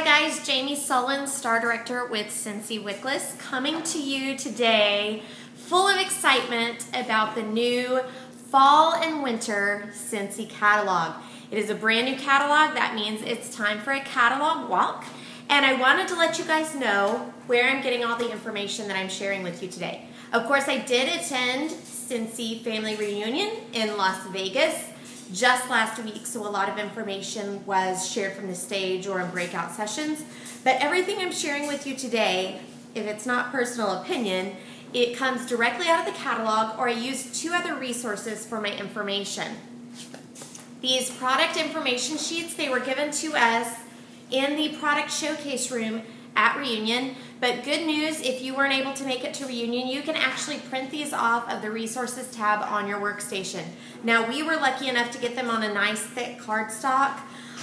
Hi guys, Jami Sullins, Star Director with Scentsy Wickless, coming to you today full of excitement about the new Fall and Winter Scentsy catalog. It is a brand new catalog. That means it's time for a catalog walk. And I wanted to let you guys know where I'm getting all the information that I'm sharing with you today. Of course, I did attend Scentsy Family Reunion in Las Vegas just last week, so a lot of information was shared from the stage or in breakout sessions. But everything I'm sharing with you today, if it's not personal opinion, it comes directly out of the catalog, or I use two other resources for my information. These product information sheets, they were given to us in the product showcase room at Reunion. But good news, if you weren't able to make it to Reunion, you can actually print these off of the resources tab on your workstation. Now, we were lucky enough to get them on a nice thick cardstock.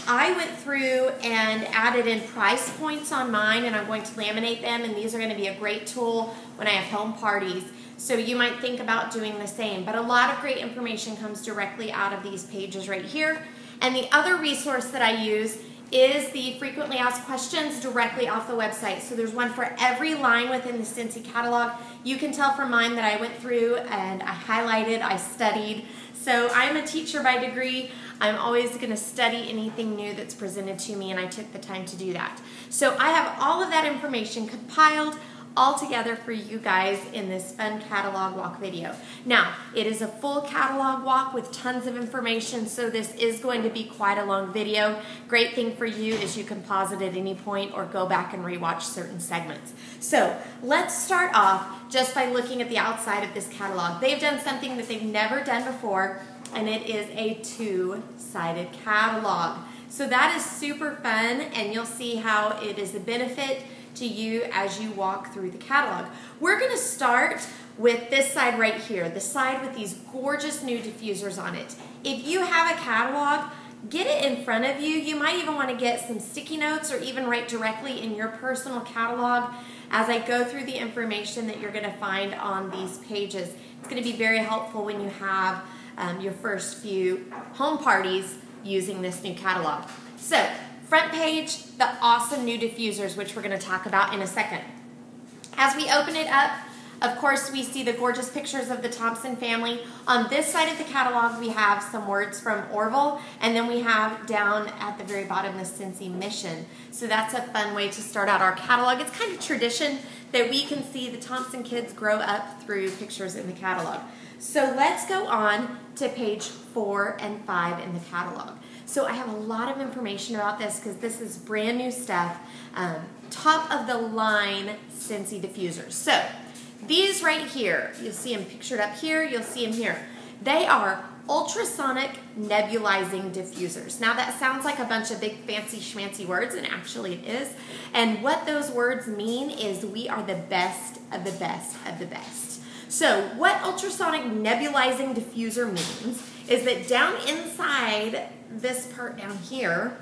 I went through and added in price points on mine, and I'm going to laminate them, and these are going to be a great tool when I have home parties. So you might think about doing the same, but a lot of great information comes directly out of these pages right here. And the other resource that I use is the frequently asked questions directly off the website. So there's one for every line within the Scentsy catalog. You can tell from mine that I went through and I highlighted, I studied. So I'm a teacher by degree. I'm always going to study anything new that's presented to me, and I took the time to do that. So I have all of that information compiled all together for you guys in this fun catalog walk video. Now, it is a full catalog walk with tons of information, so this is going to be quite a long video. Great thing for you is you can pause it at any point or go back and rewatch certain segments. So let's start off just by looking at the outside of this catalog. They've done something that they've never done before, and it is a two-sided catalog. So that is super fun, and you'll see how it is a benefit to you as you walk through the catalog. We're going to start with this side right here, the side with these gorgeous new diffusers on it. If you have a catalog, get it in front of you. You might even want to get some sticky notes or even write directly in your personal catalog as I go through the information that you're going to find on these pages. It's going to be very helpful when you have your first few home parties using this new catalog. So, front page, the awesome new diffusers, which we're going to talk about in a second. As we open it up, of course, we see the gorgeous pictures of the Thompson family. On this side of the catalog, we have some words from Orville, and then we have down at the very bottom the Scentsy mission. So that's a fun way to start out our catalog. It's kind of tradition that we can see the Thompson kids grow up through pictures in the catalog. So let's go on to page 4 and 5 in the catalog. So I have a lot of information about this because this is brand new stuff. Top of the line Scentsy diffusers. So these right here, you'll see them pictured up here, you'll see them here. They are ultrasonic nebulizing diffusers. Now that sounds like a bunch of big fancy schmancy words, and actually it is. And what those words mean is we are the best of the best of the best. So what ultrasonic nebulizing diffuser means is that down inside this part down here,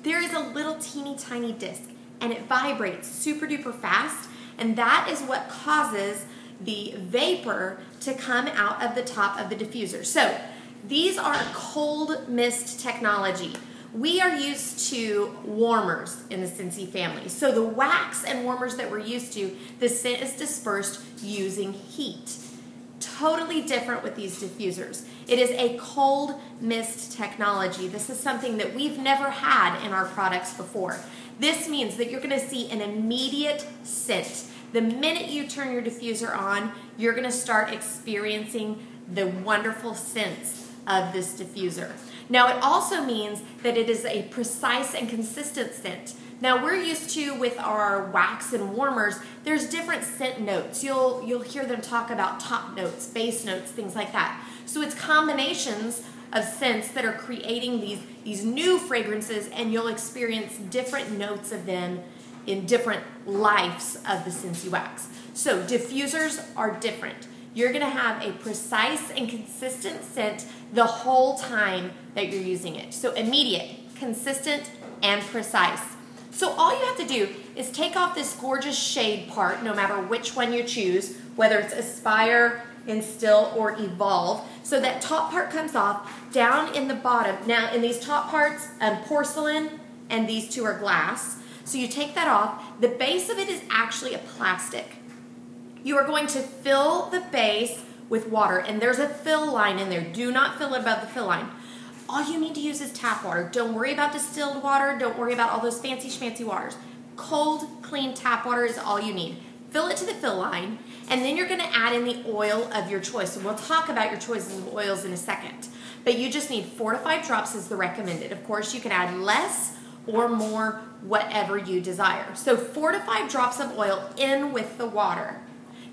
there is a little teeny tiny disc, and it vibrates super duper fast, and that is what causes the vapor to come out of the top of the diffuser. So these are cold mist technology. We are used to warmers in the Scentsy family. So the wax and warmers that we're used to, the scent is dispersed using heat. Totally different with these diffusers. It is a cold mist technology. This is something that we've never had in our products before. This means that you're going to see an immediate scent. The minute you turn your diffuser on, you're going to start experiencing the wonderful scents of this diffuser. Now, it also means that it is a precise and consistent scent. Now, we're used to, with our wax and warmers, there's different scent notes. You'll hear them talk about top notes, base notes, things like that. So it's combinations of scents that are creating these new fragrances, and you'll experience different notes of them in different lives of the Scentsy wax. So diffusers are different. You're going to have a precise and consistent scent the whole time that you're using it. So immediate, consistent, and precise. So all you have to do is take off this gorgeous shade part, no matter which one you choose, whether it's Aspire, Instill, or Evolve. So that top part comes off. Down in the bottom, now in these top parts, porcelain, and these two are glass. So you take that off. The base of it is actually a plastic. You are going to fill the base with water, and there's a fill line in there. Do not fill it above the fill line. All you need to use is tap water. Don't worry about distilled water. Don't worry about all those fancy schmancy waters. Cold, clean tap water is all you need. Fill it to the fill line, and then you're going to add in the oil of your choice. And we'll talk about your choices of oils in a second. But you just need 4 to 5 drops is the recommended. Of course, you can add less or more, whatever you desire. So 4 to 5 drops of oil in with the water.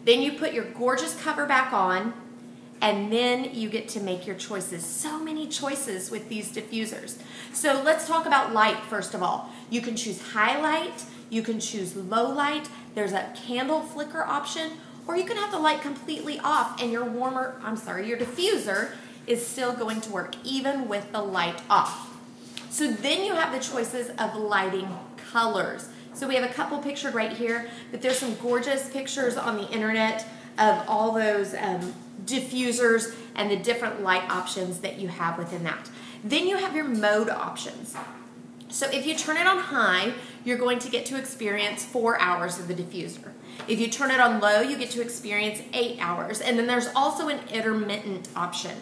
Then you put your gorgeous cover back on, and then you get to make your choices. So many choices with these diffusers. So let's talk about light first of all. You can choose highlight, you can choose low light, there's a candle flicker option, or you can have the light completely off and your diffuser is still going to work even with the light off. So then you have the choices of lighting colors. So we have a couple pictured right here, but there's some gorgeous pictures on the internet of all those diffusers and the different light options that you have within that. Then you have your mode options. So if you turn it on high, you're going to get to experience 4 hours of the diffuser. If you turn it on low, you get to experience 8 hours. And then there's also an intermittent option.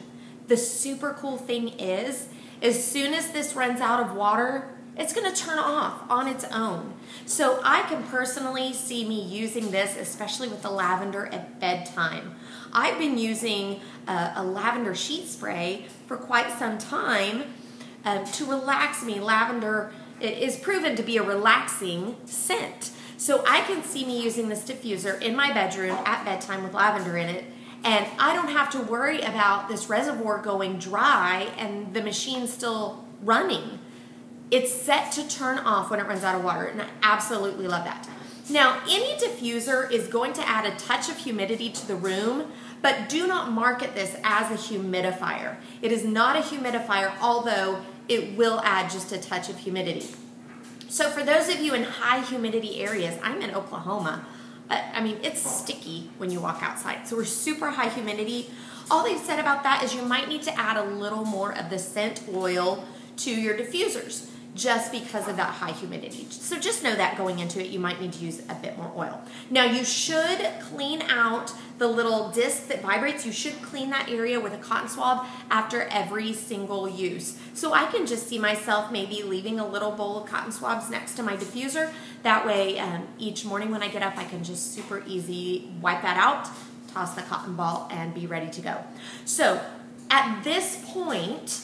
The super cool thing is, as soon as this runs out of water, it's going to turn off on its own. So I can personally see me using this, especially with the lavender at bedtime. I've been using a lavender sheet spray for quite some time to relax me. Lavender is proven to be a relaxing scent. So I can see me using this diffuser in my bedroom at bedtime with lavender in it, and I don't have to worry about this reservoir going dry and the machine still running. It's set to turn off when it runs out of water, and I absolutely love that. Now, any diffuser is going to add a touch of humidity to the room, but do not market this as a humidifier. It is not a humidifier, although it will add just a touch of humidity. So for those of you in high humidity areas, I'm in Oklahoma. I mean, it's sticky when you walk outside. So we're super high humidity. All they've said about that is you might need to add a little more of the scent oil to your diffusers, just because of that high humidity. So just know that going into it, you might need to use a bit more oil. Now you should clean out the little disc that vibrates. You should clean that area with a cotton swab after every single use. So I can just see myself maybe leaving a little bowl of cotton swabs next to my diffuser. That way each morning when I get up, I can just super easy wipe that out, toss the cotton ball, and be ready to go. So at this point,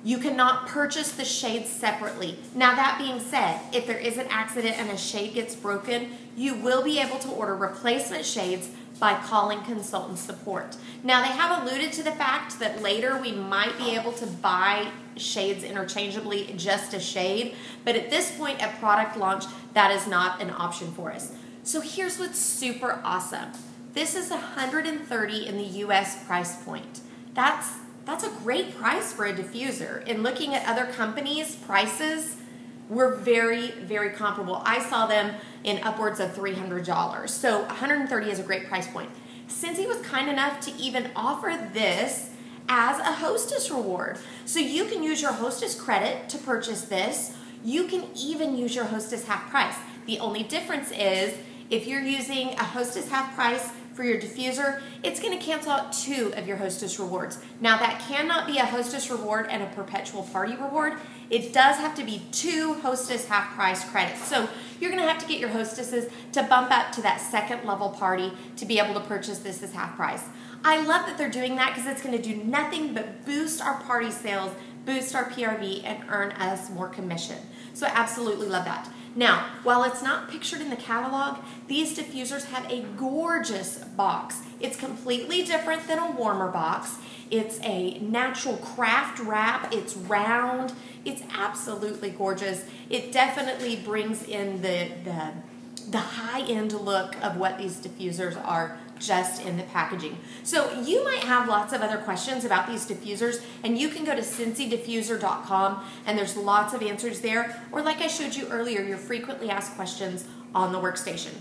you cannot purchase the shades separately. Now that being said, if there is an accident and a shade gets broken, you will be able to order replacement shades by calling consultant support. Now they have alluded to the fact that later we might be able to buy shades interchangeably, just a shade, but at this point at product launch, that is not an option for us. So here's what's super awesome. This is $130 in the US price point. That's a great price for a diffuser. In looking at other companies' prices, we're very, very comparable. I saw them in upwards of $300. So $130 is a great price point. Scentsy was kind enough to even offer this as a hostess reward. So you can use your hostess credit to purchase this. You can even use your hostess half price. The only difference is if you're using a hostess half price for your diffuser, it's going to cancel out 2 of your hostess rewards. Now that cannot be a hostess reward and a perpetual party reward. It does have to be 2 hostess half price credits. So you're going to have to get your hostesses to bump up to that second level party to be able to purchase this as half price. I love that they're doing that because it's going to do nothing but boost our party sales, boost our PRV, and earn us more commission. So I absolutely love that. Now, while it's not pictured in the catalog, these diffusers have a gorgeous box. It's completely different than a warmer box. It's a natural craft wrap. It's round. It's absolutely gorgeous. It definitely brings in the high-end look of what these diffusers are just in the packaging. So you might have lots of other questions about these diffusers, and you can go to ScentsyDiffuser.com, and there's lots of answers there, or like I showed you earlier, your frequently asked questions on the workstation.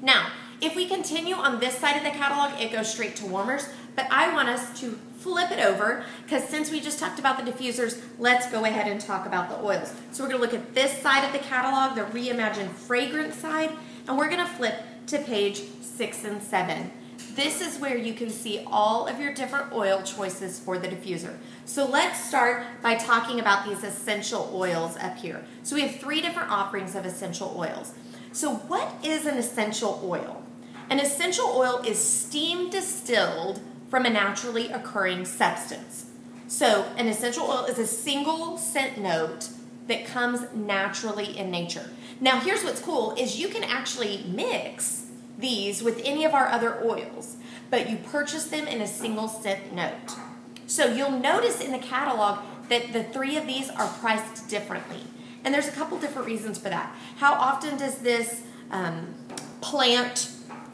Now, if we continue on this side of the catalog, it goes straight to warmers, but I want us to flip it over because since we just talked about the diffusers, let's go ahead and talk about the oils. So we're going to look at this side of the catalog, the Reimagined Fragrance side, and we're going to flip to page 6 and 7. This is where you can see all of your different oil choices for the diffuser. So let's start by talking about these essential oils up here. So we have 3 different offerings of essential oils. So what is an essential oil? An essential oil is steam distilled from a naturally occurring substance. So an essential oil is a single scent note that comes naturally in nature. Now here's what's cool is you can actually mix these with any of our other oils, but you purchase them in a single scent note. So you'll notice in the catalog that the 3 of these are priced differently. And there's a couple different reasons for that. How often does this plant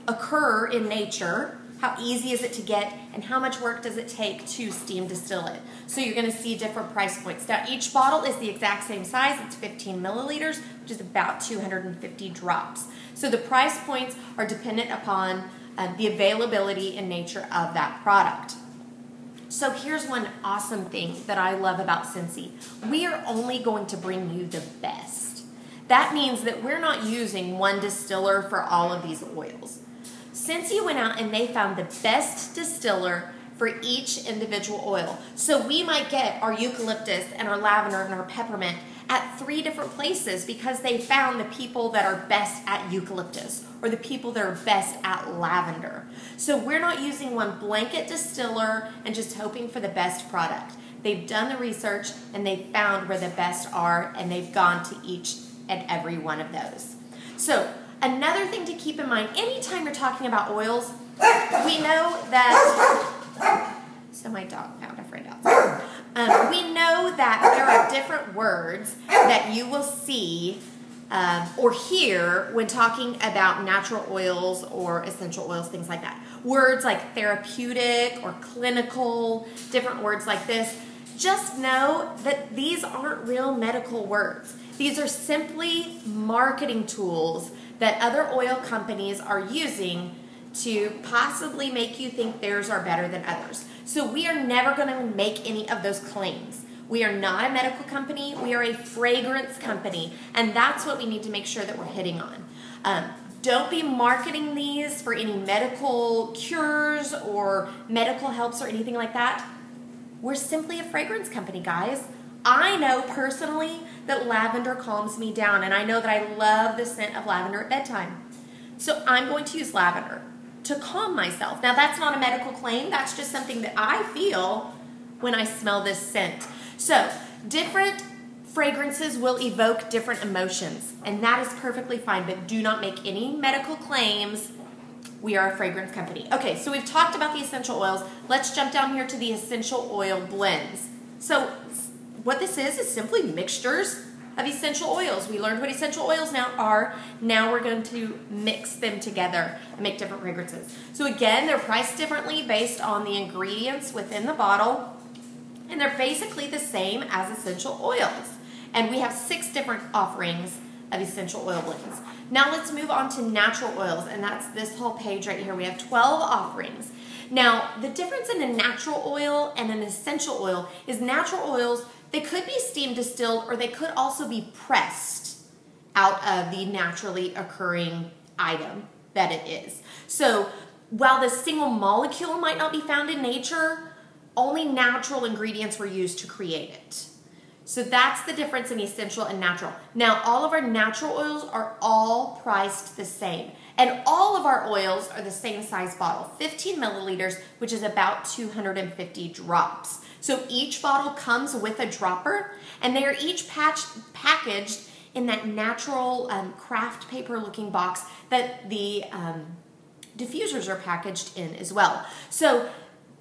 occur in nature? How easy is it to get, and how much work does it take to steam distill it? So you're going to see different price points. Now each bottle is the exact same size. It's 15 milliliters, which is about 250 drops. So the price points are dependent upon the availability and nature of that product. So here's one awesome thing that I love about Scentsy. We are only going to bring you the best. That means that we're not using one distiller for all of these oils. Scentsy went out and they found the best distiller for each individual oil. So we might get our eucalyptus and our lavender and our peppermint at 3 different places because they found the people that are best at eucalyptus or the people that are best at lavender. So we're not using one blanket distiller and just hoping for the best product. They've done the research and they've found where the best are, and they've gone to each and every one of those. So another thing to keep in mind, anytime you're talking about oils, we know that, so my dog found a friend outside. We know that there are different words that you will see or hear when talking about natural oils or essential oils, things like that. Words like therapeutic or clinical, different words like this. Just know that these aren't real medical words. These are simply marketing tools that other oil companies are using to possibly make you think theirs are better than others. So we are never going to make any of those claims. We are not a medical company. We are a fragrance company, and that's what we need to make sure that we're hitting on. Don't be marketing these for any medical cures or medical helps or anything like that. We're simply a fragrance company, guys. I know personally that lavender calms me down, and I know that I love the scent of lavender at bedtime. So I'm going to use lavender to calm myself. Now that's not a medical claim, that's just something that I feel when I smell this scent. So different fragrances will evoke different emotions, and that is perfectly fine, but do not make any medical claims. We are a fragrance company. Okay, so we've talked about the essential oils. Let's jump down here to the essential oil blends. So what this is simply mixtures of essential oils. We learned what essential oils now are. Now we're going to mix them together and make different fragrances. So again, they're priced differently based on the ingredients within the bottle, and they're basically the same as essential oils. And we have 6 different offerings of essential oil blends. Now let's move on to natural oils, and that's this whole page right here. We have 12 offerings. Now, the difference in a natural oil and an essential oil is natural oils, they could be steam distilled or they could also be pressed out of the naturally occurring item that it is. So while the single molecule might not be found in nature, only natural ingredients were used to create it. So that's the difference in essential and natural. Now, all of our natural oils are all priced the same. And all of our oils are the same size bottle, 15 milliliters, which is about 250 drops. So each bottle comes with a dropper, and they are each packaged in that natural craft paper looking box that the diffusers are packaged in as well. So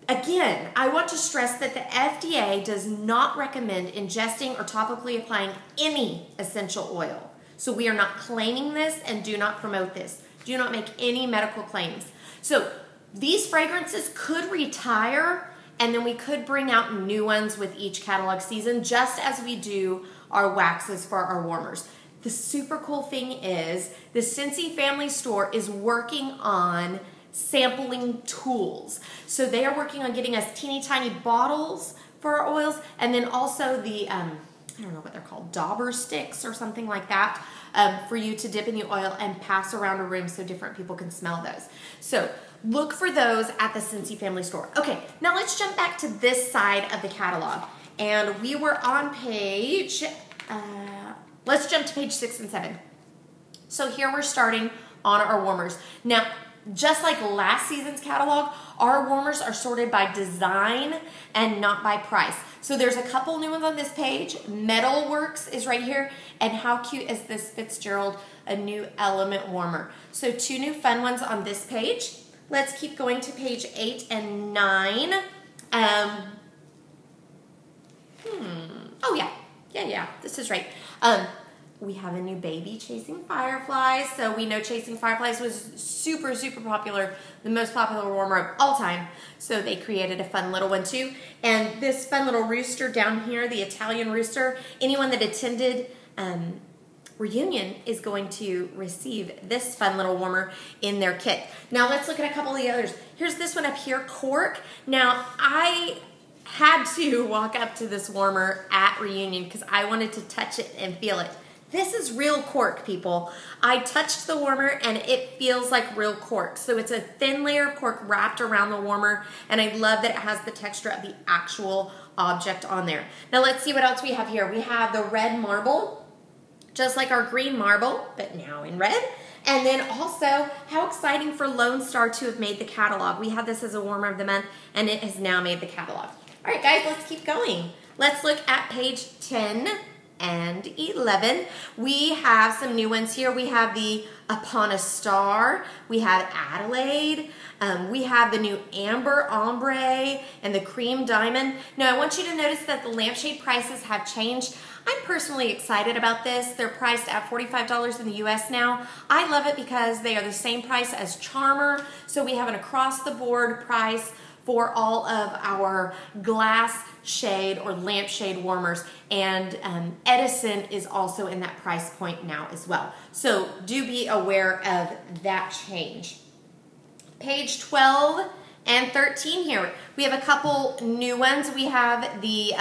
again, I want to stress that the FDA does not recommend ingesting or topically applying any essential oil. So we are not claiming this and do not promote this. Do not make any medical claims. So these fragrances could retire, and then we could bring out new ones with each catalog season, just as we do our waxes for our warmers. The super cool thing is the Scentsy family store is working on sampling tools. So they are working on getting us teeny tiny bottles for our oils, and then also the, I don't know what they're called, dauber sticks or something like that, for you to dip in the oil and pass around a room so different people can smell those. So look for those at the Scentsy family store. Okay, now let's jump back to this side of the catalog. And we were on page, let's jump to page 6 and 7. So here we're starting on our warmers. Now, just like last season's catalog, our warmers are sorted by design and not by price. So there's a couple new ones on this page. Metalworks is right here. And how cute is this Fitzgerald, a new element warmer. So 2 new fun ones on this page. Let's keep going to page 8 and 9. Oh yeah, this is right. We have a new baby, Chasing Fireflies. So we know Chasing Fireflies was super, super popular, the most popular warmer of all time. So they created a fun little one too. And this fun little rooster down here, the Italian rooster, anyone that attended reunion is going to receive this fun little warmer in their kit. Now let's look at a couple of the others. Here's this one up here, Cork. Now I had to walk up to this warmer at reunion because I wanted to touch it and feel it. This is real cork, people. I touched the warmer and it feels like real cork. So it's a thin layer of cork wrapped around the warmer, and I love that it has the texture of the actual object on there. Now let's see what else we have here. We have the red marble, just like our green marble, but now in red. And then also, how exciting for Lone Star to have made the catalog. We had this as a warmer of the month, and it has now made the catalog. All right, guys, let's keep going. Let's look at page 10 and 11. We have some new ones here. We have the Upon a Star. We have Adelaide. We have the new Amber Ombre and the Cream Diamond. Now, I want you to notice that the lampshade prices have changed. I'm personally excited about this. They're priced at $45 in the US now. I love it because they are the same price as Charmer. So we have an across-the-board price for all of our glass shade or lampshade warmers, and Edison is also in that price point now as well. So do be aware of that change. Page 12 and 13 here, we have a couple new ones. We have the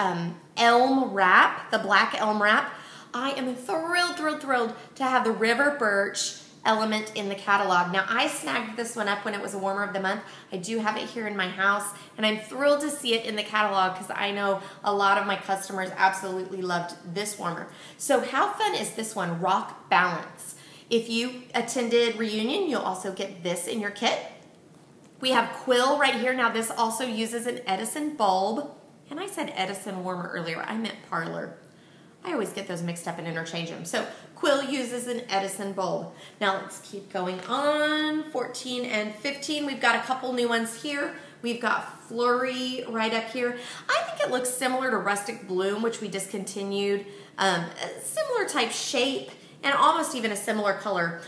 elm wrap, the black elm wrap. I am thrilled to have the River Birch element in the catalog. Now, I snagged this one up when it was a warmer of the month. I do have it here in my house, and I'm thrilled to see it in the catalog because I know a lot of my customers absolutely loved this warmer. So how fun is this one, Rock Balance? If you attended reunion, you'll also get this in your kit. We have Quill right here. Now, this also uses an Edison bulb, and I said Edison warmer earlier. I meant Parlor. I always get those mixed up and interchange them. So Quill uses an Edison bulb. Now let's keep going on. 14 and 15. We've got a couple new ones here. We've got Flurry right up here. I think it looks similar to Rustic Bloom, which we discontinued. A similar type shape and almost even a similar color.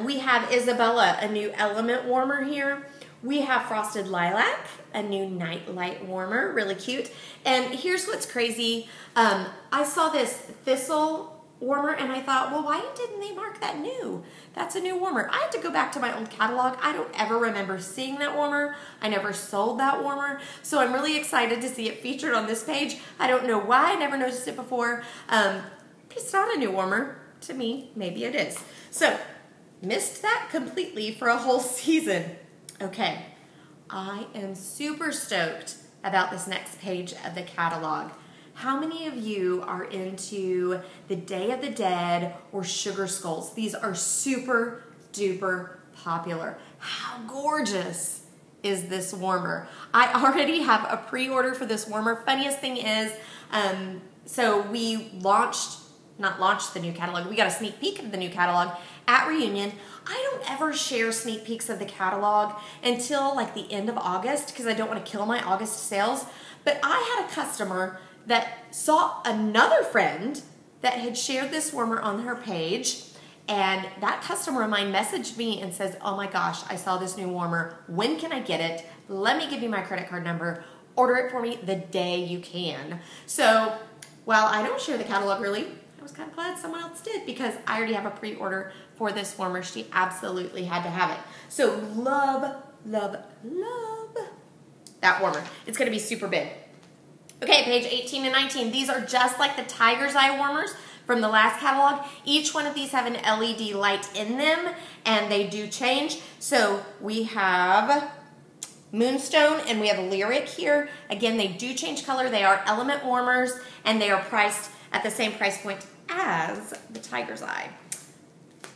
We have Isabella, a new element warmer here. We have Frosted Lilac, a new night light warmer, really cute. And here's what's crazy. I saw this Thistle warmer and I thought, well, why didn't they mark that new? That's a new warmer. I had to go back to my old catalog. I don't ever remember seeing that warmer. I never sold that warmer. So I'm really excited to see it featured on this page. I don't know why, I never noticed it before. It's not a new warmer. To me, maybe it is. So, missed that completely for a whole season. Okay, I am super stoked about this next page of the catalog. How many of you are into the Day of the Dead or Sugar Skulls? These are super duper popular. How gorgeous is this warmer? I already have a pre-order for this warmer. Funniest thing is, so we not launched the new catalog, we got a sneak peek of the new catalog at reunion. I don't ever share sneak peeks of the catalog until like the end of August because I don't want to kill my August sales. But I had a customer that saw another friend that had shared this warmer on her page, and that customer of mine messaged me and says, oh my gosh, I saw this new warmer. When can I get it? Let me give you my credit card number. Order it for me the day you can. So while I don't share the catalog really, I was kind of glad someone else did because I already have a pre-order for this warmer. She absolutely had to have it. So love, love, love that warmer. It's going to be super big. Okay, page 18 and 19. These are just like the Tiger's Eye warmers from the last catalog. Each one of these have an LED light in them, and they do change. So we have Moonstone and we have Lyric here. Again, they do change color. They are element warmers, and they are priced at the same price point as the Tiger's Eye.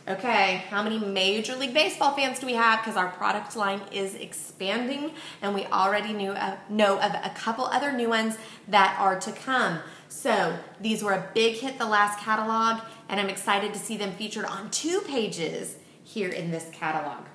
Okay, how many Major League Baseball fans do we have? Because our product line is expanding, and we already know of a couple other new ones that are to come. So these were a big hit the last catalog, and I'm excited to see them featured on 2 pages here in this catalog.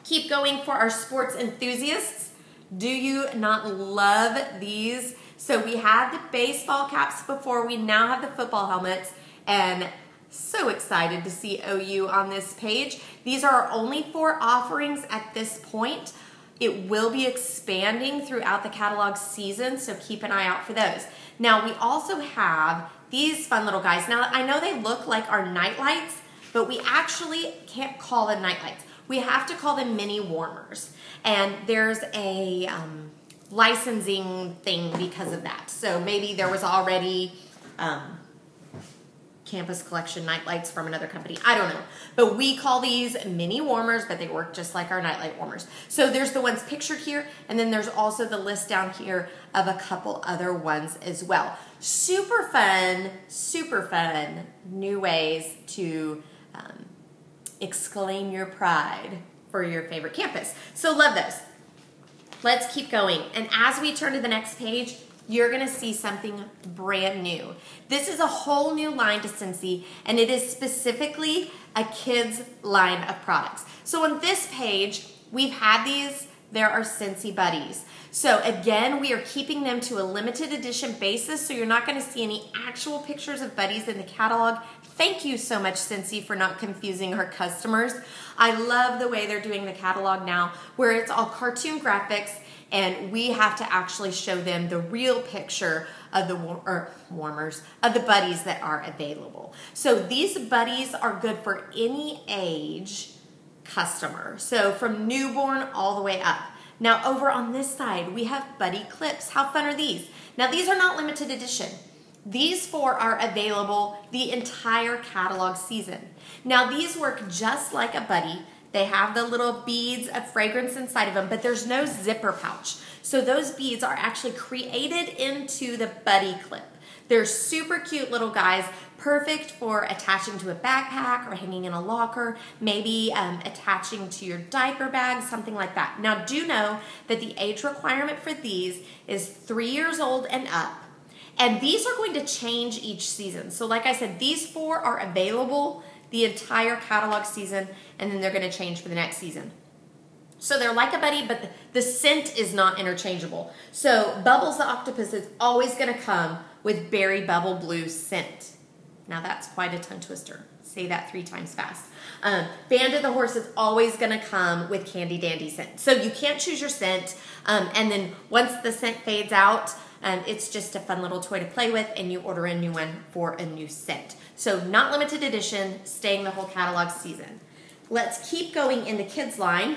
Keep going for our sports enthusiasts. Do you not love these? So we had the baseball caps before. We now have the football helmets, and so excited to see OU on this page. These are our only 4 offerings at this point. It will be expanding throughout the catalog season, so keep an eye out for those. Now, we also have these fun little guys. Now, I know they look like our night lights, but we actually can't call them night lights. We have to call them mini warmers. And there's a licensing thing because of that. So maybe there was already Campus Collection nightlights from another company. I don't know. But we call these mini warmers, but they work just like our nightlight warmers. So there's the ones pictured here, and then there's also the list down here of a couple other ones as well. Super fun new ways to exclaim your pride for your favorite campus. So love those. Let's keep going. And as we turn to the next page, you're going to see something brand new. This is a whole new line to Scentsy, and it is specifically a kids line of products. So on this page, we've had these. There are Scentsy Buddies. So again, we are keeping them to a limited edition basis, so you're not going to see any actual pictures of buddies in the catalog. Thank you so much, Scentsy, for not confusing our customers. I love the way they're doing the catalog now, where it's all cartoon graphics, and we have to actually show them the real picture of the warmers, of the buddies that are available. So these buddies are good for any age customer. So from newborn all the way up. Now over on this side, we have buddy clips. How fun are these? Now these are not limited edition. These 4 are available the entire catalog season. Now these work just like a buddy. They have the little beads of fragrance inside of them, but there's no zipper pouch. So those beads are actually created into the buddy clip. They're super cute little guys, perfect for attaching to a backpack or hanging in a locker, maybe attaching to your diaper bag, something like that. Now do know that the age requirement for these is 3 years old and up. And these are going to change each season. So like I said, these 4 are available the entire catalog season, and then they're going to change for the next season. So they're like a buddy, but the scent is not interchangeable. So Bubbles the Octopus is always going to come with Berry Bubble Blue scent. Now that's quite a tongue twister. Say that 3 times fast. Band of the Horse is always going to come with Candy Dandy scent. So you can't choose your scent, and then once the scent fades out, it's just a fun little toy to play with, and you order a new one for a new scent. So not limited edition, staying the whole catalog season. Let's keep going in the kids line.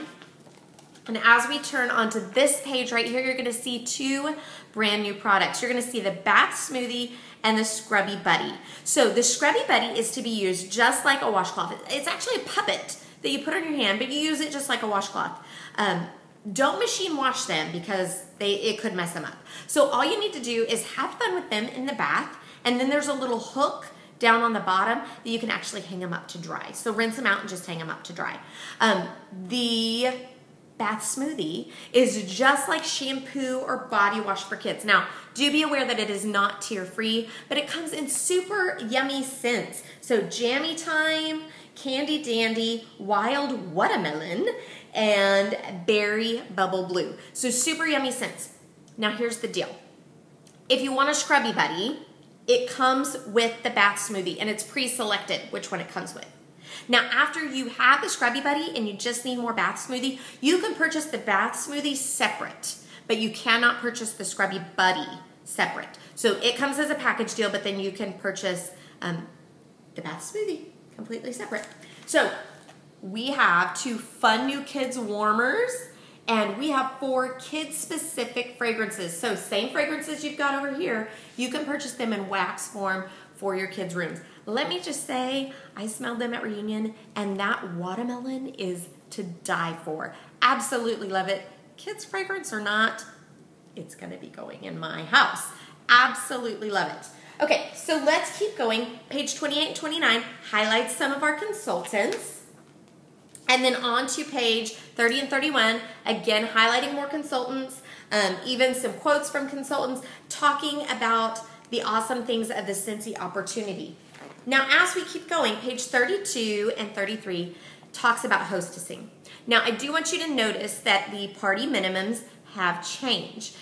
And as we turn onto this page right here, you're going to see 2 brand new products. You're going to see the Bath Smoothie and the Scrubby Buddy. So the Scrubby Buddy is to be used just like a washcloth. It's actually a puppet that you put on your hand, but you use it just like a washcloth. Don't machine wash them because it could mess them up. So all you need to do is have fun with them in the bath, and then there's a little hook down on the bottom that you can actually hang them up to dry. So rinse them out and just hang them up to dry. The Bath Smoothie is just like shampoo or body wash for kids. Now, do be aware that it is not tear-free, but it comes in super yummy scents. So Jami Time, Candy Dandy, Wild Watermelon, and Berry Bubble Blue. So super yummy scents. Now here's the deal. If you want a Scrubby Buddy, it comes with the Bath Smoothie, and it's pre-selected which one it comes with. Now, after you have the Scrubby Buddy and you just need more Bath Smoothie, you can purchase the Bath Smoothie separate, but you cannot purchase the Scrubby Buddy separate. So it comes as a package deal, but then you can purchase the Bath Smoothie completely separate. So we have 2 fun new kids warmers, and we have 4 kids-specific fragrances. So same fragrances you've got over here, you can purchase them in wax form for your kids' rooms. Let me just say, I smelled them at reunion, and that watermelon is to die for. Absolutely love it. Kids' fragrance or not, it's gonna be going in my house. Absolutely love it. Okay, so let's keep going. Page 28 and 29 highlights some of our consultants. And then on to page 30 and 31, again, highlighting more consultants, even some quotes from consultants talking about the awesome things of the Scentsy opportunity. Now, as we keep going, page 32 and 33 talks about hostessing. Now, I do want you to notice that the party minimums have changed.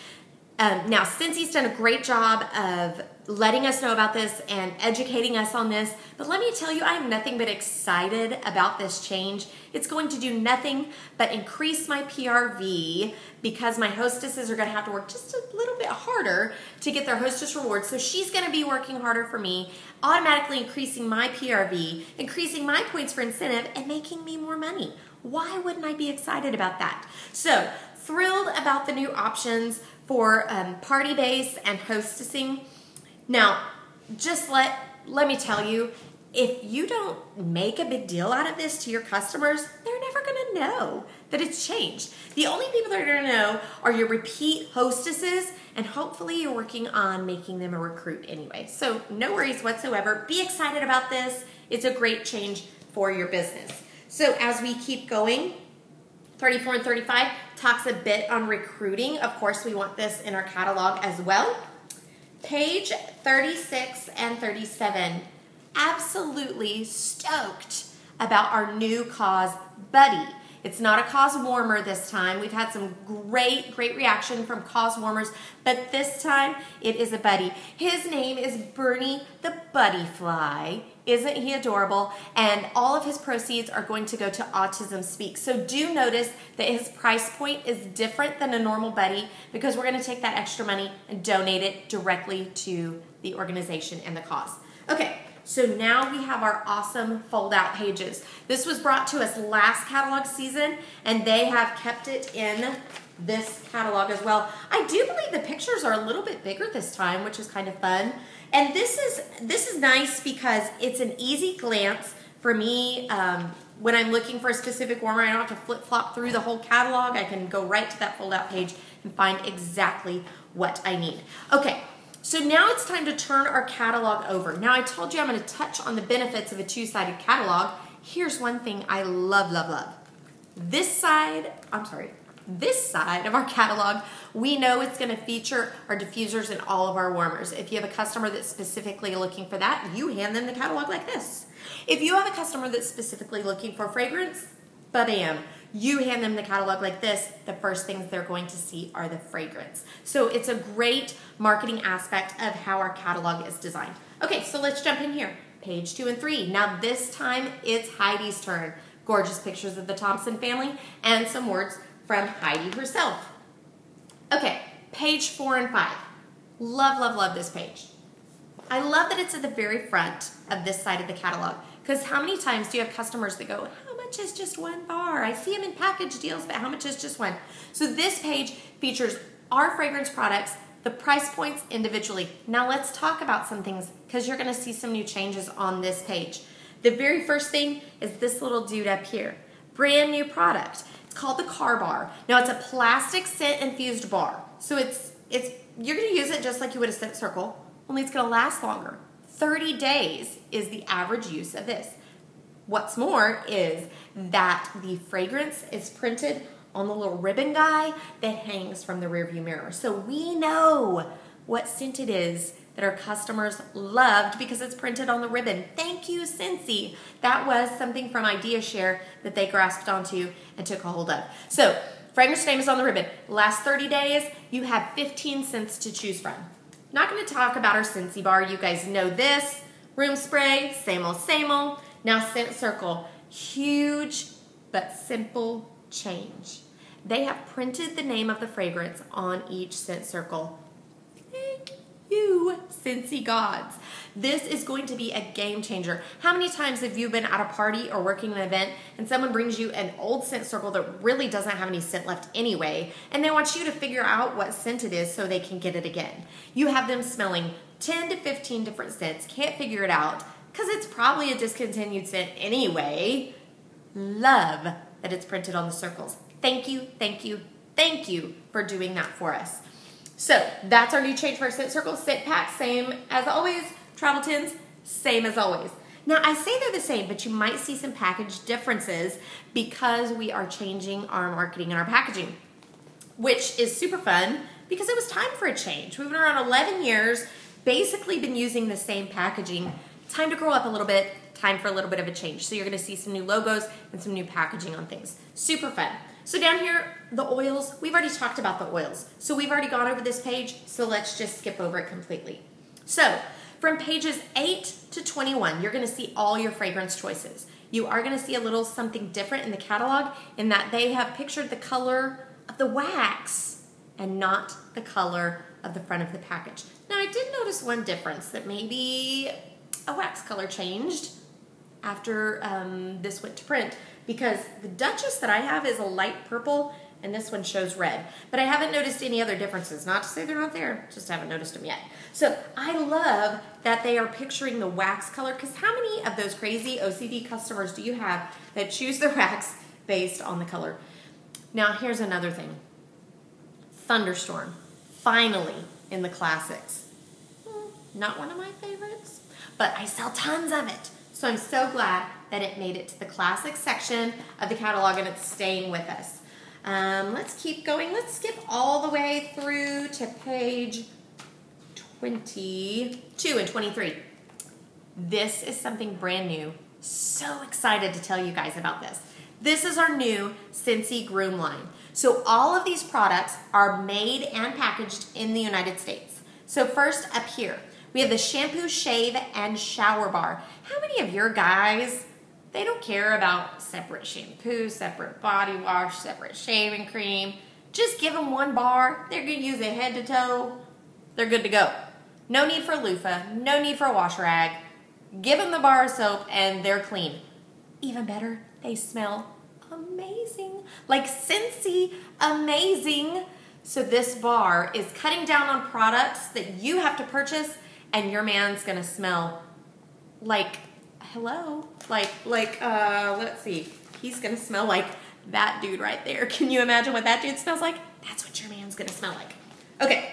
Now, Scentsy's done a great job of letting us know about this and educating us on this, but let me tell you, I am nothing but excited about this change. It's going to do nothing but increase my PRV because my hostesses are going to have to work just a little bit harder to get their hostess rewards. So she's going to be working harder for me, automatically increasing my PRV, increasing my points for incentive, and making me more money. Why wouldn't I be excited about that? So, thrilled about the new options for party base and hostessing. Now, just let me tell you, if you don't make a big deal out of this to your customers, they're never gonna know that it's changed. The only people that are gonna know are your repeat hostesses, and hopefully you're working on making them a recruit anyway. So no worries whatsoever. Be excited about this. It's a great change for your business. So as we keep going, 34 and 35 talks a bit on recruiting. Of course, we want this in our catalog as well. Page 36 and 37, absolutely stoked about our new Cause Buddy. It's not a Cause Warmer this time. We've had some great reaction from Cause Warmers, but this time it is a buddy. His name is Bernie the Buddy Fly. Isn't he adorable? And all of his proceeds are going to go to Autism Speaks. So do notice that his price point is different than a normal buddy because we're going to take that extra money and donate it directly to the organization and the cause. Okay, so now we have our awesome fold-out pages. This was brought to us last catalog season, and they have kept it in this catalog as well. I do believe the pictures are a little bit bigger this time, which is kind of fun. And this is nice because it's an easy glance for me. When I'm looking for a specific warmer, I don't have to flip-flop through the whole catalog. I can go right to that fold-out page and find exactly what I need. Okay, so now it's time to turn our catalog over. Now, I told you I'm going to touch on the benefits of a two-sided catalog. Here's one thing I love, love, love. This side of our catalog, we know it's going to feature our diffusers and all of our warmers. If you have a customer that's specifically looking for that, you hand them the catalog like this. If you have a customer that's specifically looking for fragrance, bam, you hand them the catalog like this. The first things they're going to see are the fragrance. So it's a great marketing aspect of how our catalog is designed. Okay, so let's jump in here. Page 2 and 3. Now this time it's Heidi's turn. Gorgeous pictures of the Thompson family and some words from Heidi herself. Okay, page 4 and 5. Love, love, love this page. I love that it's at the very front of this side of the catalog, because how many times do you have customers that go, how much is just one bar? I see them in package deals, but how much is just one? So this page features our fragrance products, the price points individually. Now let's talk about some things, because you're gonna see some new changes on this page. The very first thing is this little dude up here. Brand new product. It's called the Car Bar. Now it's a plastic scent infused bar. So you're gonna use it just like you would a scent circle, only it's gonna last longer. 30 days is the average use of this. What's more is that the fragrance is printed on the little ribbon guy that hangs from the rearview mirror. So we know what scent it is that our customers loved because it's printed on the ribbon. Thank you, Scentsy. That was something from IdeaShare that they grasped onto and took a hold of. So, fragrance name is on the ribbon. Last 30 days, you have 15 scents to choose from. Not gonna talk about our Scentsy bar. You guys know this. Room spray, same old, same old. Now scent circle, huge but simple change. They have printed the name of the fragrance on each scent circle. Thank you, Scentsy gods. This is going to be a game changer. How many times have you been at a party or working an event and someone brings you an old scent circle that really doesn't have any scent left anyway, and they want you to figure out what scent it is so they can get it again? You have them smelling 10 to 15 different scents, can't figure it out because it's probably a discontinued scent anyway. Love that it's printed on the circles. Thank you, thank you, thank you for doing that for us. So that's our new change for our scent circle. Scent pack, same as always. Travel tins, same as always. Now I say they're the same, but you might see some package differences because we are changing our marketing and our packaging, which is super fun because it was time for a change. We've been around 11 years, basically been using the same packaging. Time to grow up a little bit, time for a little bit of a change. So you're gonna see some new logos and some new packaging on things. Super fun. So down here, the oils, we've already talked about the oils. So we've already gone over this page, so let's just skip over it completely. So from pages 8 to 21, you're gonna see all your fragrance choices. You are gonna see a little something different in the catalog in that they have pictured the color of the wax and not the color of the front of the package. Now I did notice one difference, that maybe a wax color changed after this went to print, because the Duchess that I have is a light purple and this one shows red. But I haven't noticed any other differences. Not to say they're not there, just haven't noticed them yet. So I love that they are picturing the wax color, because how many of those crazy OCD customers do you have that choose the wax based on the color? Now here's another thing. Thunderstorm, finally in the classics. Not one of my favorites, but I sell tons of it. So I'm so glad that it made it to the classic section of the catalog and it's staying with us. Let's keep going. Let's skip all the way through to page 22 and 23. This is something brand new. So excited to tell you guys about this. This is our new Scentsy Groom line. So all of these products are made and packaged in the United States. So first up here, we have the shampoo, shave, and shower bar. How many of your guys, they don't care about separate shampoo, separate body wash, separate shaving cream? Just give them one bar. They're gonna use it head to toe. They're good to go. No need for a loofah, no need for a wash rag. Give them the bar of soap and they're clean. Even better, they smell amazing. Like Scentsy, amazing. So this bar is cutting down on products that you have to purchase and your man's gonna smell like, hello, let's see. He's gonna smell like that dude right there. Can you imagine what that dude smells like? That's what your man's gonna smell like. Okay,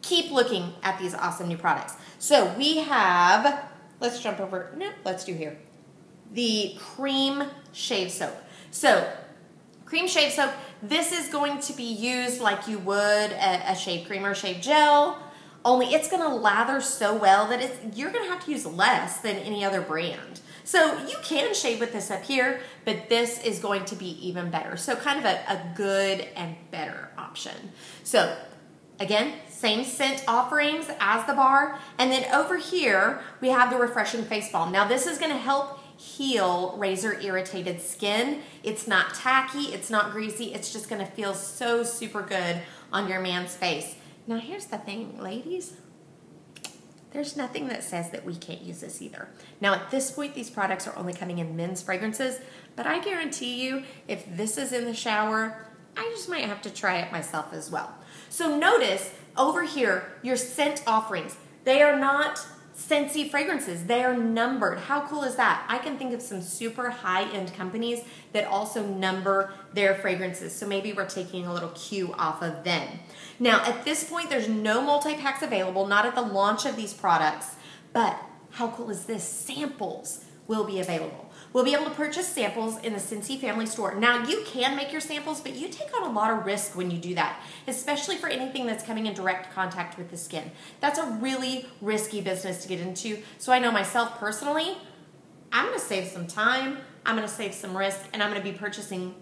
keep looking at these awesome new products. So we have, let's jump over, no, let's do here. The cream shave soap. So cream shave soap, this is going to be used like you would a shave cream or shave gel, only it's gonna lather so well that you're gonna have to use less than any other brand. So you can shave with this up here, but this is going to be even better. So kind of a good and better option. So again, same scent offerings as the bar. And then over here, we have the refreshing face balm. Now this is gonna help heal razor irritated skin. It's not tacky, it's not greasy, it's just gonna feel so super good on your man's face. Now here's the thing, ladies, there's nothing that says that we can't use this either. Now at this point, these products are only coming in men's fragrances, but I guarantee you, if this is in the shower, I just might have to try it myself as well. So notice over here, your scent offerings, they are not Scentsy fragrances, they are numbered. How cool is that? I can think of some super high-end companies that also number their fragrances, so maybe we're taking a little cue off of them. Now, at this point, there's no multi-packs available, not at the launch of these products, but how cool is this? Samples will be available. We'll be able to purchase samples in the Scentsy family store. Now, you can make your samples, but you take on a lot of risk when you do that, especially for anything that's coming in direct contact with the skin. That's a really risky business to get into. So I know myself personally, I'm gonna save some time, I'm gonna save some risk, and I'm gonna be purchasing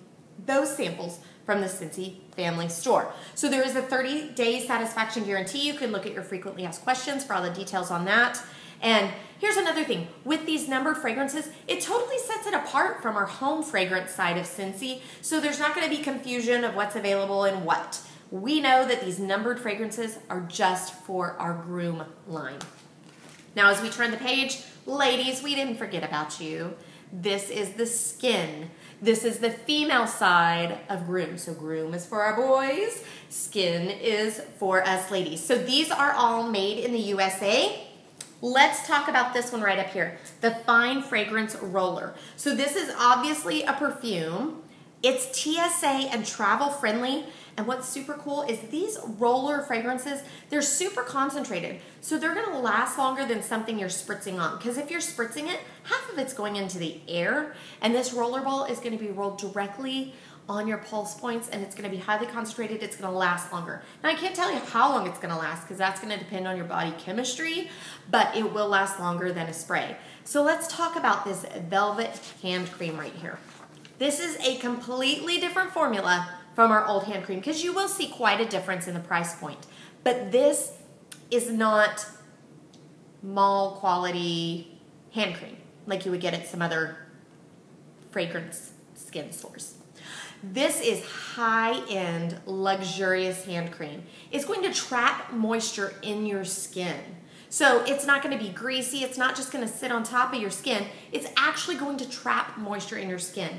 those samples from the Scentsy family store. So there is a 30-day satisfaction guarantee. You can look at your frequently asked questions for all the details on that. And here's another thing, with these numbered fragrances, it totally sets it apart from our home fragrance side of Scentsy, so there's not gonna be confusion of what's available and what. we know that these numbered fragrances are just for our groom line. Now, as we turn the page, ladies, we didn't forget about you. This is the skin. This is the female side of groom. So groom is for our boys, skin is for us ladies. So these are all made in the USA. Let's talk about this one right up here, the Fine Fragrance Roller. So this is obviously a perfume. It's TSA and travel friendly. And what's super cool is these roller fragrances, they're super concentrated. So they're gonna last longer than something you're spritzing on. Because if you're spritzing it, half of it's going into the air. And this roller ball is gonna be rolled directly on your pulse points, and it's gonna be highly concentrated. It's gonna last longer. Now, I can't tell you how long it's gonna last because that's gonna depend on your body chemistry, but it will last longer than a spray. So let's talk about this Velvet Hand Cream right here. This is a completely different formula from our old hand cream because you will see quite a difference in the price point. But this is not mall quality hand cream like you would get at some other fragrance skin stores. This is high-end, luxurious hand cream. It's going to trap moisture in your skin. So it's not going to be greasy. It's not just going to sit on top of your skin. It's actually going to trap moisture in your skin.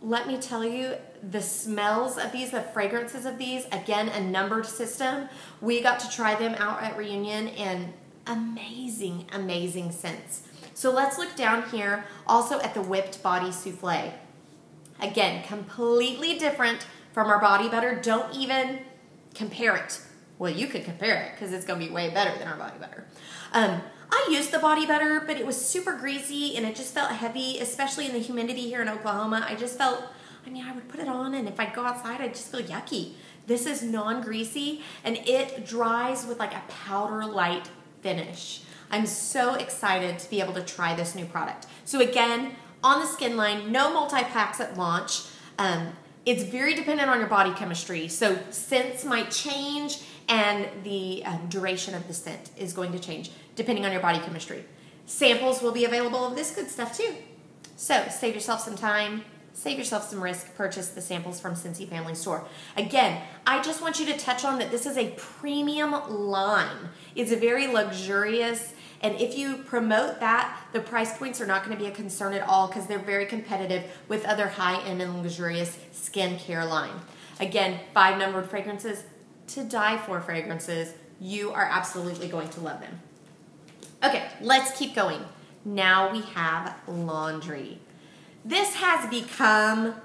Let me tell you, the smells of these, the fragrances of these, again, a numbered system. We got to try them out at Reunion, and amazing, amazing scents. So let's look down here also at the Whipped Body Souffle. Again, completely different from our body butter. Don't even compare it. Well, you could compare it because it's going to be way better than our body butter. I used the body butter, but it was super greasy and it just felt heavy, especially in the humidity here in Oklahoma. I just felt, I would put it on and if I go outside, I'd just feel yucky. This is non-greasy and it dries with like a powder light finish. I'm so excited to be able to try this new product. So again, on the skin line, no multi-packs at launch. It's very dependent on your body chemistry. So scents might change and the duration of the scent is going to change depending on your body chemistry. Samples will be available of this good stuff too. So save yourself some time, save yourself some risk, purchase the samples from Scentsy Family Store. Again, I just want you to touch on that this is a premium line. It's a very luxurious, and if you promote that, the price points are not going to be a concern at all because they're very competitive with other high-end and luxurious skincare line. Again, 5 numbered fragrances, to die for fragrances. You are absolutely going to love them. Okay, let's keep going. Now we have laundry. This has become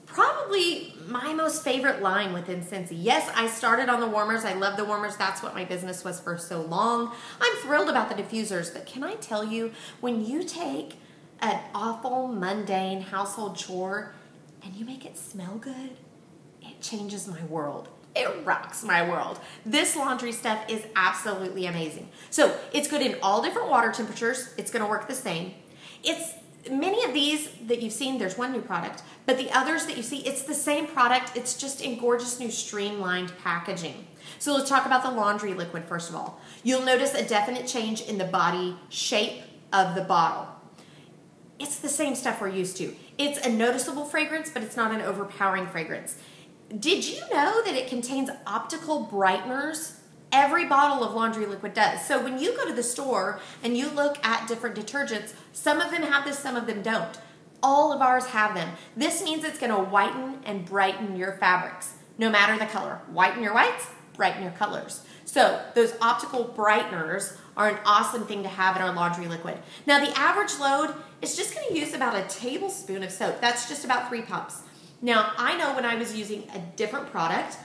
probably my most favorite line within Scentsy. Yes, I started on the warmers. I love the warmers. That's what my business was for so long. I'm thrilled about the diffusers, but can I tell you, when you take an awful, mundane household chore and you make it smell good, it changes my world. It rocks my world. This laundry stuff is absolutely amazing. So it's good in all different water temperatures. It's going to work the same. Many of these that you've seen, there's one new product, but the others that you see, it's the same product. It's just in gorgeous new streamlined packaging. So let's talk about the laundry liquid first of all. You'll notice a definite change in the body shape of the bottle. It's the same stuff we're used to. It's a noticeable fragrance, but it's not an overpowering fragrance. Did you know that it contains optical brighteners? Every bottle of laundry liquid does. So when you go to the store and you look at different detergents, some of them have this, some of them don't. All of ours have them. This means it's going to whiten and brighten your fabrics, no matter the color. Whiten your whites, brighten your colors. So those optical brighteners are an awesome thing to have in our laundry liquid. Now the average load is just going to use about a tablespoon of soap. That's just about 3 pumps. Now, I know when I was using a different product,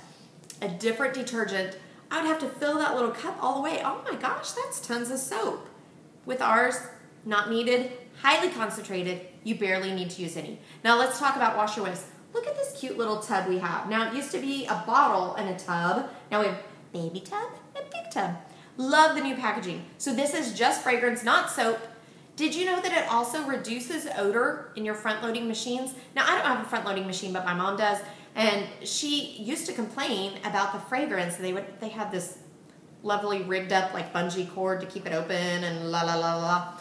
a different detergent, I would have to fill that little cup all the way. Oh my gosh, that's tons of soap. With ours, not needed, highly concentrated, you barely need to use any. Now let's talk about wash your whisk. Look at this cute little tub we have. Now it used to be a bottle and a tub. Now we have baby tub and big tub. Love the new packaging. So this is just fragrance, not soap. Did you know that it also reduces odor in your front-loading machines? Now, I don't have a front-loading machine, but my mom does, and she used to complain about the fragrance. They had this lovely rigged up like bungee cord to keep it open and la la la la.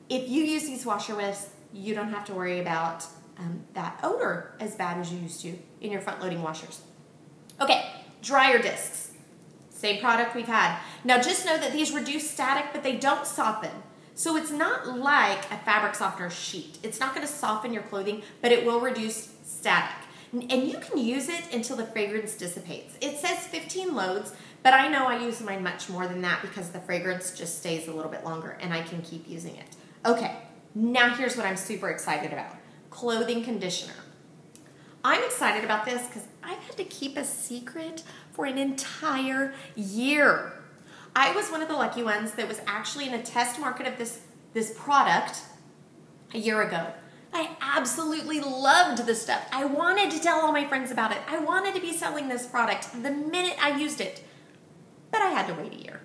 If you use these washer whisks, you don't have to worry about that odor as bad as you used to in your front-loading washers. Okay, dryer discs. Same product we've had. Now just know that these reduce static, but they don't soften. So it's not like a fabric softener sheet. It's not going to soften your clothing, but it will reduce static. And you can use it until the fragrance dissipates. It says 15 loads, but I know I use mine much more than that because the fragrance just stays a little bit longer and I can keep using it. Okay, now here's what I'm super excited about. Clothing conditioner. I'm excited about this because I've had to keep a secret for an entire year. I was one of the lucky ones that was actually in a test market of this product a year ago. I absolutely loved this stuff. I wanted to tell all my friends about it. I wanted to be selling this product the minute I used it. But I had to wait a year.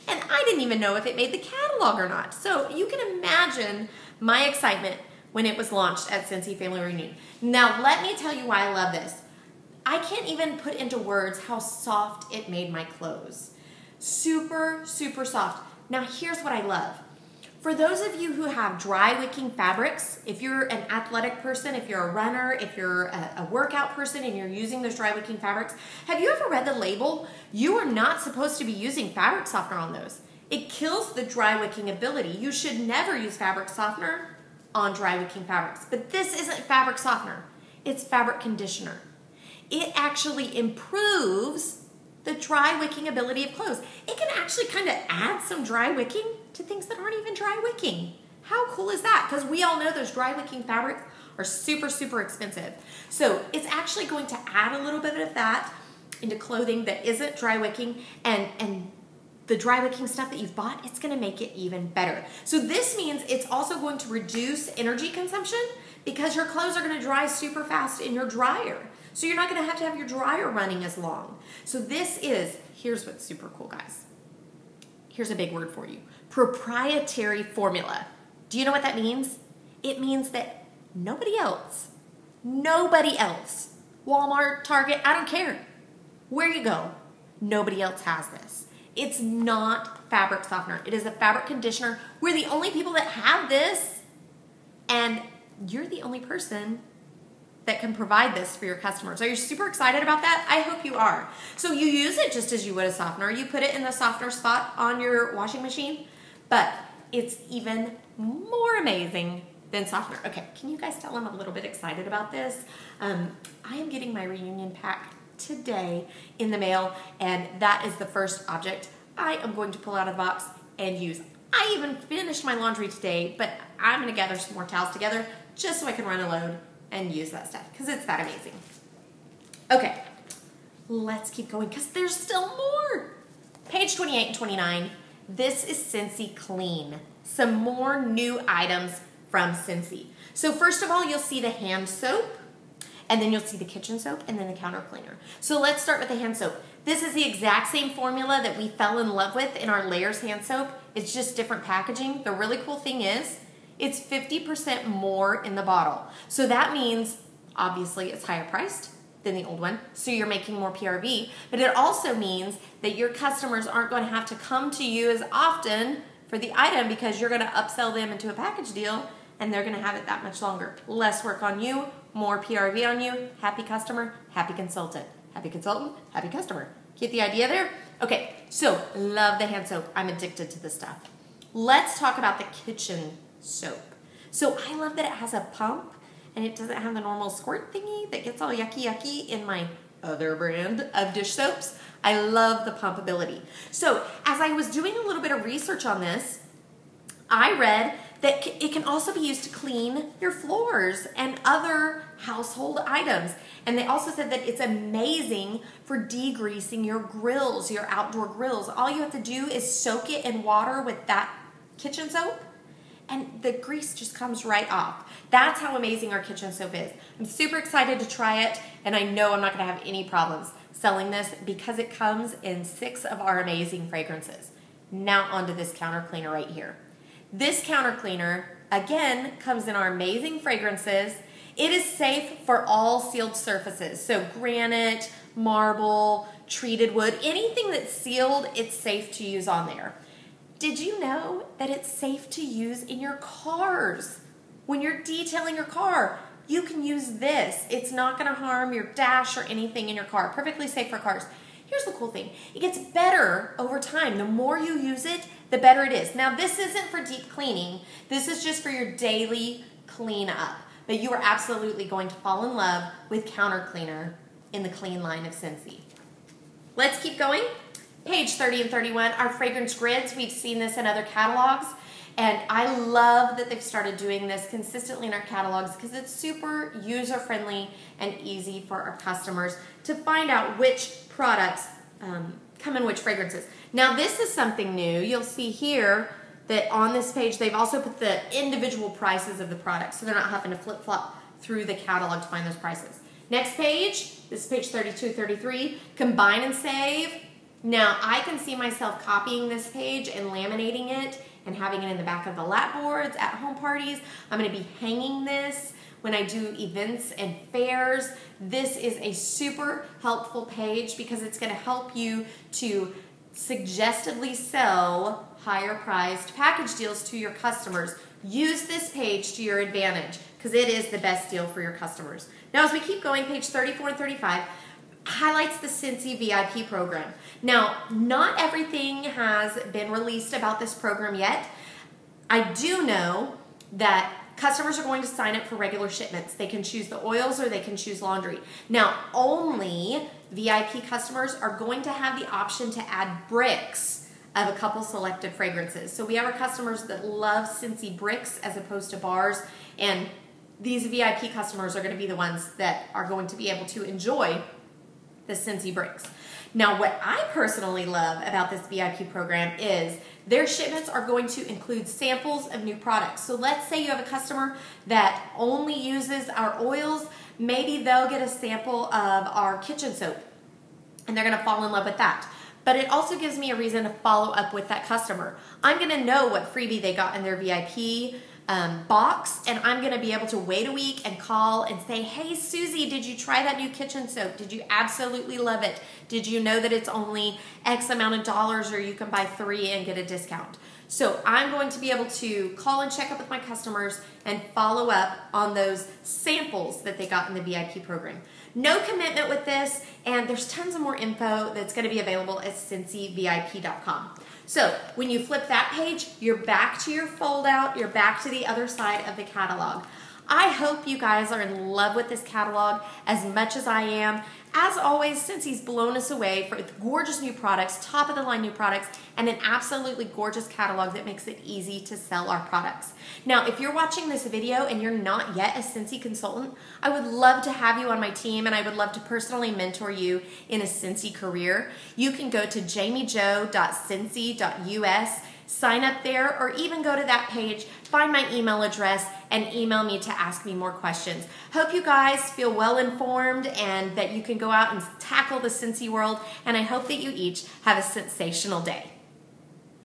And I didn't even know if it made the catalog or not. So you can imagine my excitement when it was launched at Scentsy Family Reunion. Now let me tell you why I love this. I can't even put into words how soft it made my clothes. Super, super soft. Now here's what I love. For those of you who have dry wicking fabrics, if you're an athletic person, if you're a runner, if you're a workout person and you're using those dry wicking fabrics, have you ever read the label? You are not supposed to be using fabric softener on those. It kills the dry wicking ability. You should never use fabric softener on dry wicking fabrics. But this isn't fabric softener. It's fabric conditioner. It actually improves the dry wicking ability of clothes. It can actually kind of add some dry wicking to things that aren't even dry wicking. How cool is that? Because we all know those dry wicking fabrics are super, super expensive. So it's actually going to add a little bit of that into clothing that isn't dry wicking, and the dry wicking stuff that you've bought, it's gonna make it even better. So this means it's also going to reduce energy consumption because your clothes are gonna dry super fast in your dryer. So you're not gonna have to have your dryer running as long. So this is, here's what's super cool, guys. Here's a big word for you. Proprietary formula. Do you know what that means? It means that nobody else, Walmart, Target, I don't care where you go, nobody else has this. It's not fabric softener. It is a fabric conditioner. We're the only people that have this, and you're the only person that can provide this for your customers. Are you super excited about that? I hope you are. So you use it just as you would a softener. You put it in the softener spot on your washing machine, but it's even more amazing than softener. Okay, can you guys tell I'm a little bit excited about this? I am getting my reunion pack today in the mail, and that is the first object I am going to pull out of the box and use. I even finished my laundry today, but I'm gonna gather some more towels together just so I can run a load and use that stuff because it's that amazing. Okay, let's keep going because there's still more. Page 28 and 29, this is Scentsy Clean. Some more new items from Scentsy. So first of all, you'll see the hand soap, and then you'll see the kitchen soap, and then the counter cleaner. So let's start with the hand soap. This is the exact same formula that we fell in love with in our Layers hand soap. It's just different packaging. The really cool thing is, it's 50% more in the bottle. So that means, obviously, it's higher priced than the old one, so you're making more PRV, but it also means that your customers aren't going to have to come to you as often for the item because you're going to upsell them into a package deal and they're going to have it that much longer. Less work on you, more PRV on you, happy customer, happy consultant. Happy consultant, happy customer. Get the idea there? Okay, so love the hand soap. I'm addicted to this stuff. Let's talk about the kitchen soap. So I love that it has a pump and it doesn't have the normal squirt thingy that gets all yucky in my other brand of dish soaps. I love the pump ability. So as I was doing a little bit of research on this, I read that it can also be used to clean your floors and other household items. And they also said that it's amazing for degreasing your grills, your outdoor grills. All you have to do is soak it in water with that kitchen soap and the grease just comes right off. That's how amazing our kitchen soap is. I'm super excited to try it, and I know I'm not gonna have any problems selling this because it comes in 6 of our amazing fragrances. Now onto this counter cleaner right here. This counter cleaner, again, comes in our amazing fragrances. It is safe for all sealed surfaces. So granite, marble, treated wood, anything that's sealed, it's safe to use on there. Did you know that it's safe to use in your cars? When you're detailing your car, you can use this. It's not gonna harm your dash or anything in your car. Perfectly safe for cars. Here's the cool thing. It gets better over time. The more you use it, the better it is. Now, this isn't for deep cleaning. This is just for your daily cleanup. But you are absolutely going to fall in love with counter cleaner in the clean line of Scentsy. Let's keep going. Page 30 and 31, our fragrance grids. We've seen this in other catalogs. And I love that they've started doing this consistently in our catalogs because it's super user-friendly and easy for our customers to find out which products come in which fragrances. Now, this is something new. You'll see here that on this page, they've also put the individual prices of the products, so they're not having to flip-flop through the catalog to find those prices. Next page, this is page 32, 33, combine and save. Now, I can see myself copying this page and laminating it and having it in the back of the lap boards at home parties. I'm gonna be hanging this when I do events and fairs. This is a super helpful page because it's gonna help you to suggestively sell higher priced package deals to your customers. Use this page to your advantage because it is the best deal for your customers. Now, as we keep going, page 34 and 35 highlights the Scentsy VIP program. Now, not everything has been released about this program yet. I do know that customers are going to sign up for regular shipments. They can choose the oils or they can choose laundry. Now, only VIP customers are going to have the option to add bricks of a couple selected fragrances. So we have our customers that love Scentsy bricks as opposed to bars, and these VIP customers are going to be the ones that are going to be able to enjoy the Scentsy bricks. Now, what I personally love about this VIP program is their shipments are going to include samples of new products. So let's say you have a customer that only uses our oils. Maybe they'll get a sample of our kitchen soap and they're gonna fall in love with that. But it also gives me a reason to follow up with that customer. I'm gonna know what freebie they got in their VIP box, and I'm gonna be able to wait a week and call and say, hey Susie, did you try that new kitchen soap? Did you absolutely love it? Did you know that it's only X amount of dollars, or you can buy 3 and get a discount? So I'm going to be able to call and check up with my customers and follow up on those samples that they got in the VIP program. No commitment with this, and there's tons of more info that's going to be available at ScentsyVIP.com. So when you flip that page, you're back to your fold out, you're back to the other side of the catalog. I hope you guys are in love with this catalog as much as I am. As always, Scentsy's blown us away for gorgeous new products, top of the line new products, and an absolutely gorgeous catalog that makes it easy to sell our products. Now, if you're watching this video and you're not yet a Scentsy consultant, I would love to have you on my team, and I would love to personally mentor you in a Scentsy career. You can go to jamijo.scentsy.us, sign up there, or even go to that page, find my email address, and email me to ask me more questions. Hope you guys feel well informed and that you can go out and tackle the Scentsy world, and I hope that you each have a sensational day.